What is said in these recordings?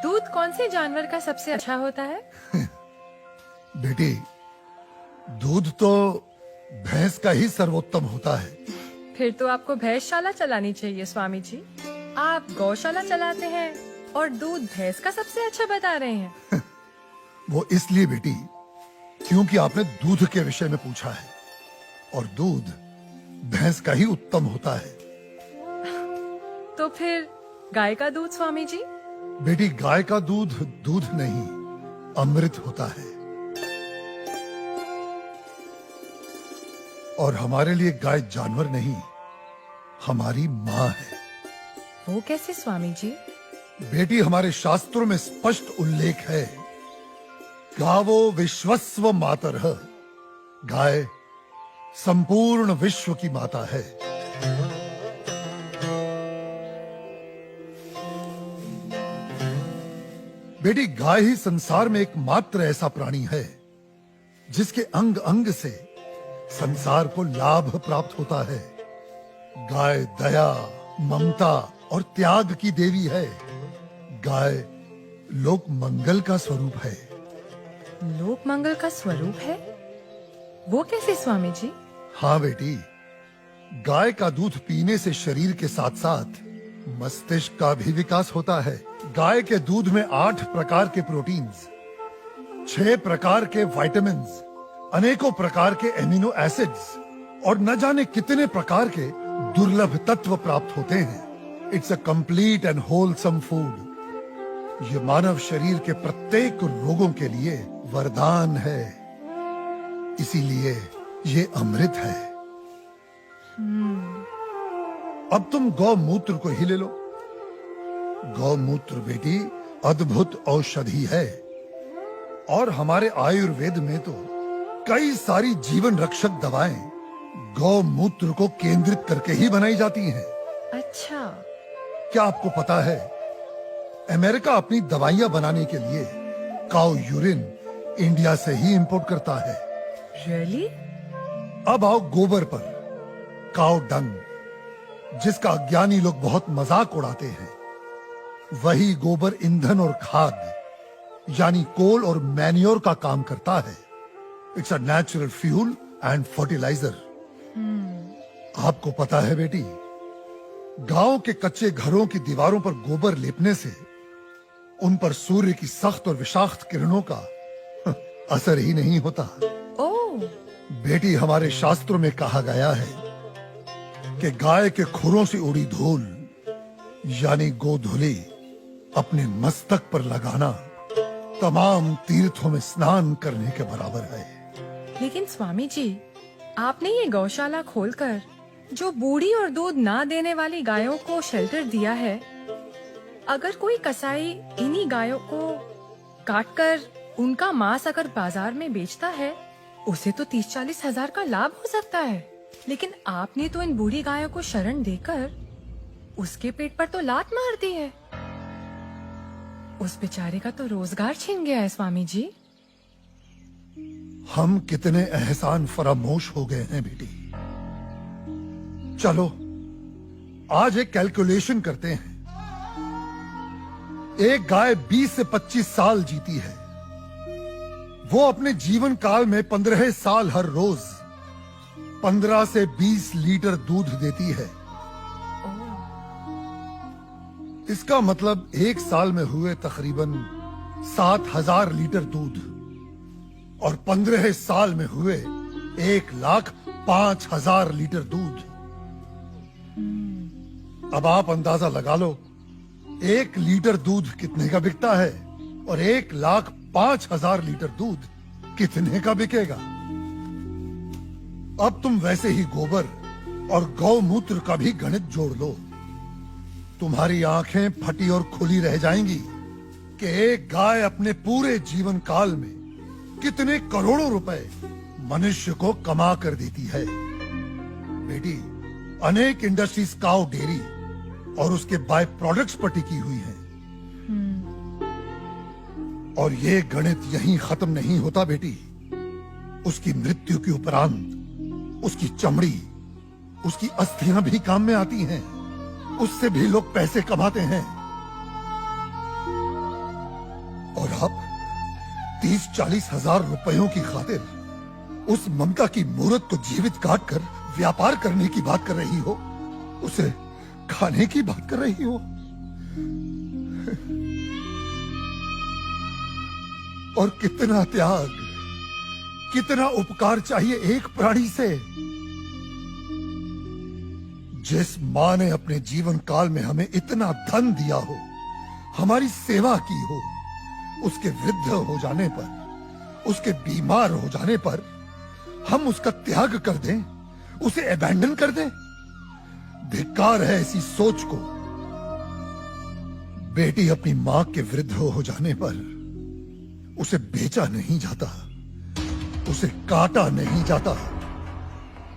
दूध कौन से जानवर का सबसे अच्छा होता है? बेटी, दूध तो भैंस का ही सर्वोत्तम होता है। फिर तो आपको भैंसशाला चलानी चाहिए स्वामी जी। आप गौशाला चलाते हैं और दूध भैंस का सबसे अच्छा बता रहे हैं। वो इसलिए बेटी, क्योंकि आपने दूध के विषय में पूछा है और दूध भैंस का ही उत्तम होता है। तो फिर गाय का दूध स्वामी जी? बेटी, गाय का दूध दूध नहीं, अमृत होता है। और हमारे लिए गाय जानवर नहीं, हमारी माँ है। वो कैसे स्वामी जी? बेटी, हमारे शास्त्रों में स्पष्ट उल्लेख है, गावो विश्वस्व मातरः, गाय संपूर्ण विश्व की माता है। बेटी, गाय ही संसार में एकमात्र ऐसा प्राणी है जिसके अंग अंग से संसार को लाभ प्राप्त होता है। गाय दया, ममता और त्याग की देवी है। गाय लोक मंगल का स्वरूप है। लोक मंगल का स्वरूप है? वो कैसे स्वामी जी? हाँ बेटी, गाय का दूध पीने से शरीर के साथ साथ मस्तिष्क का भी विकास होता है। गाय के दूध में 8 प्रकार के प्रोटीन्स, 6 प्रकार के विटामिन्स, अनेकों प्रकार के एमिनो एसिड्स और न जाने कितने प्रकार के दुर्लभ तत्व प्राप्त होते हैं। It's a complete and wholesome food. ये मानव शरीर के प्रत्येक रोगों के लिए वरदान है, इसीलिए ये अमृत है। अब तुम गौमूत्र को ही ले लो। गौमूत्र बेटी अद्भुत औषधि है और हमारे आयुर्वेद में तो कई सारी जीवन रक्षक दवाएं गौमूत्र को केंद्रित करके ही बनाई जाती हैं। अच्छा। क्या आपको पता है, अमेरिका अपनी दवाइयां बनाने के लिए काऊ यूरिन इंडिया से ही इंपोर्ट करता है। रियली? अब आओ गोबर पर। काऊ डंग, जिसका अज्ञानी लोग बहुत मजाक उड़ाते हैं, वही गोबर ईंधन और खाद यानी कोल और मैन्योर का काम करता है। It's a natural fuel and fertilizer. आपको पता है बेटी, गांव के कच्चे घरों की दीवारों पर गोबर लेपने से उन पर सूर्य की सख्त और विषाक्त किरणों का असर ही नहीं होता। ओह। बेटी, हमारे शास्त्रों में कहा गया है कि गाय के खुरों से उड़ी धूल यानी गोधूली अपने मस्तक पर लगाना तमाम तीर्थों में स्नान करने के बराबर है। लेकिन स्वामी जी, आपने ये गौशाला खोलकर जो बूढ़ी और दूध ना देने वाली गायों को शेल्टर दिया है, अगर कोई कसाई इन्हीं गायों को काटकर उनका मांस अगर बाजार में बेचता है, उसे तो 30-40 हजार का लाभ हो सकता है। लेकिन आपने तो इन बूढ़ी गायों को शरण देकर उसके पेट पर तो लात मार दी है। उस बेचारे का तो रोजगार छीन गया है स्वामी जी। हम कितने एहसान फरामोश हो गए हैं बेटी। चलो आज एक कैलकुलेशन करते हैं। एक गाय 20 से 25 साल जीती है। वो अपने जीवन काल में 15 साल हर रोज 15 से 20 लीटर दूध देती है। इसका मतलब एक साल में हुए तकरीबन 7,000 लीटर दूध और 15 साल में हुए 1,05,000 लीटर दूध। अब आप अंदाजा लगा लो, 1 लीटर दूध कितने का बिकता है और 1,05,000 लीटर दूध कितने का बिकेगा। अब तुम वैसे ही गोबर और गौमूत्र का भी गणित जोड़ लो। तुम्हारी आंखें फटी और खुली रह जाएंगी कि एक गाय अपने पूरे जीवन काल में कितने करोड़ों रुपए मनुष्य को कमा कर देती है। बेटी, अनेक इंडस्ट्रीज काऊ डेयरी और उसके बाय प्रोडक्ट्स पर टिकी हुई हैं। और ये गणित यहीं खत्म नहीं होता बेटी। उसकी मृत्यु के उपरांत उसकी चमड़ी, उसकी अस्थियां भी काम में आती हैं। उससे भी लोग पैसे कमाते हैं। आप 30-40 हजार रुपयों की खातिर उस ममता की मूर्त को जीवित काट कर व्यापार करने की बात कर रही हो, उसे खाने की बात कर रही हो। और कितना त्याग, कितना उपकार चाहिए एक प्राणी से। जिस मां ने अपने जीवन काल में हमें इतना धन दिया हो, हमारी सेवा की हो, उसके वृद्ध हो जाने पर, उसके बीमार हो जाने पर हम उसका त्याग कर दें, उसे अबैंडन कर दें। धिक्कार है ऐसी सोच को। बेटी अपनी मां के वृद्ध हो जाने पर उसे बेचा नहीं जाता, उसे काटा नहीं जाता,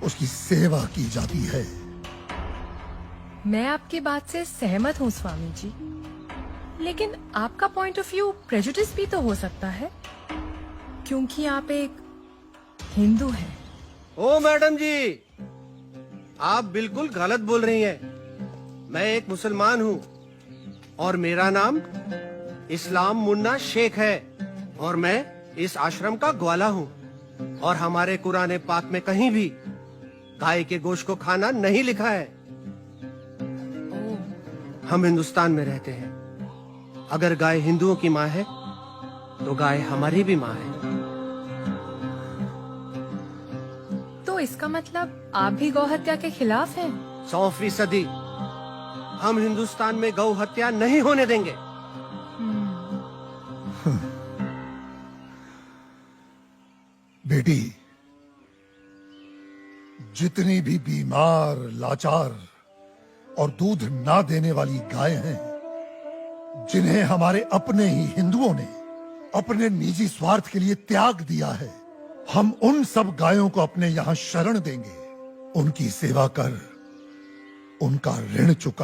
उसकी सेवा की जाती है। मैं आपकी बात से सहमत हूँ स्वामी जी, लेकिन आपका पॉइंट ऑफ व्यू प्रेजुडिस भी तो हो सकता है, क्योंकि आप एक हिंदू हैं। ओ मैडम जी, आप बिल्कुल गलत बोल रही हैं। मैं एक मुसलमान हूँ और मेरा नाम इस्लाम मुन्ना शेख है और मैं इस आश्रम का ग्वाला हूँ। और हमारे कुरान पाक में कहीं भी गाय के गोश्त को खाना नहीं लिखा है। हम हिंदुस्तान में रहते हैं। अगर गाय हिंदुओं की माँ है तो गाय हमारी भी माँ है। तो इसका मतलब आप भी गौ हत्या के खिलाफ हैं? 100%। हम हिंदुस्तान में गौ हत्या नहीं होने देंगे। बेटी, जितनी भी बीमार, लाचार और दूध ना देने वाली गायें हैं, जिन्हें हमारे अपने ही हिंदुओं ने अपने निजी स्वार्थ के लिए त्याग दिया है, हम उन सब गायों को अपने यहां शरण देंगे। उनकी सेवा कर उनका ऋण चुका